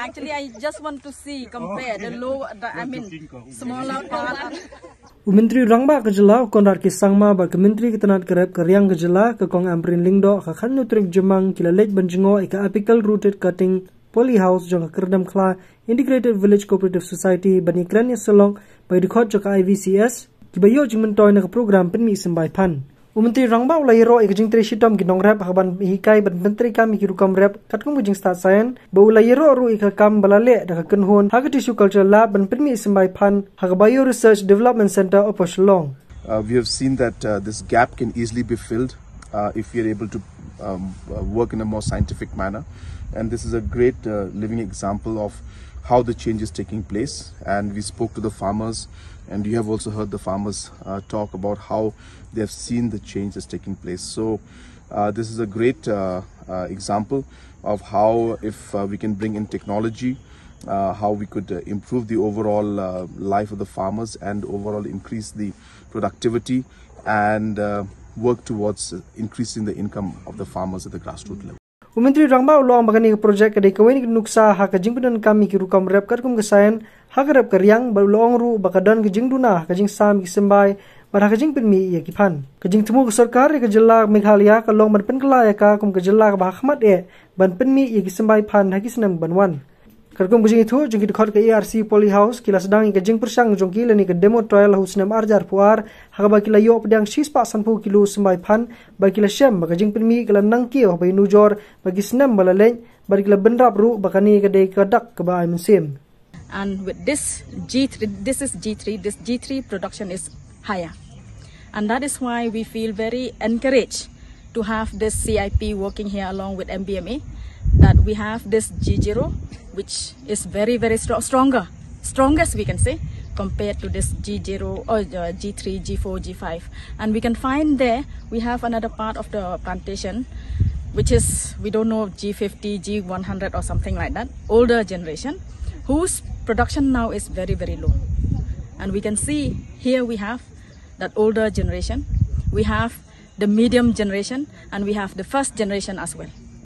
actually I just want to see compare the low, smaller part. Menteri Rangba ke Jylla Konrad ki sangma ba ke Menteri ketenat kerep ke Riang ke Jylla ke kong amprin lingdo ka khan nutrik jemang kila lej benjengo ika apical rooted cutting polyhouse jong kerdam kla integrated village cooperative society bani kranya selong by dikot joka IVCS ki bayo jingmentoy na program penmi Symbai Phan. Menteri Rangba ulai ro ik jing treshitom ki nong rap haban hikai ban menteri kami ki rukam rap katkum bujing start sayan ba ulai ro ru ik kam balale da kenhon ha tissue culture lab ban penmi Symbai Phan ha bio research development center of Shillong. We have seen that this gap can easily be filled if we are able to work in a more scientific manner, and this is a great living example of how the change is taking place. And we spoke to the farmers, and you have also heard the farmers talk about how they have seen the change that's taking place. So this is a great example of how if we can bring in technology, how we could improve the overall life of the farmers and overall increase the productivity and work towards increasing the income of the farmers at the grassroots level. Menteri Rangba ulong bagani project kadai kawin nuksa ha ka jingpudan kami ki rukam rep katkum kesayan ha ka rep karyang ba ulong ru bakadan ke jingduna ka jing sam ki Symbai bar ha ka Jingpynmih ya ki Phan ka jing temu ke sarkar ke Jylla Meghalaya ka long ban penkelaya ka kum ke Jylla ka Hakhmat ban Jingpynmih ya ki Symbai Phan ha ki senam banwan karkum bujing itu jing ki dekhot ke ARC polyhouse kila sedang ke jing persang jong ki lani ke demo trial hu senam arjar puar ha ka ba kila yo pedang 6 kilo Symbai Phan ba kila shem ba ka Jingpynmih kila nangki oh bai nujor bagi senam balaleng ba kila benrap ru bakani ke dei kadak ke ba musim. And with this G3, this G3 production is higher, and that is why we feel very encouraged to have this CIP working here along with MBMA, that we have this G0 which is very strongest we can say compared to this G0 or G3, G4, G5, and we can find there we have another part of the plantation which is, we don't know, G50, G100 or something like that, older generation, whose production now is very low. And we can see here we have that older generation, we have the medium generation, and we have the first generation as well.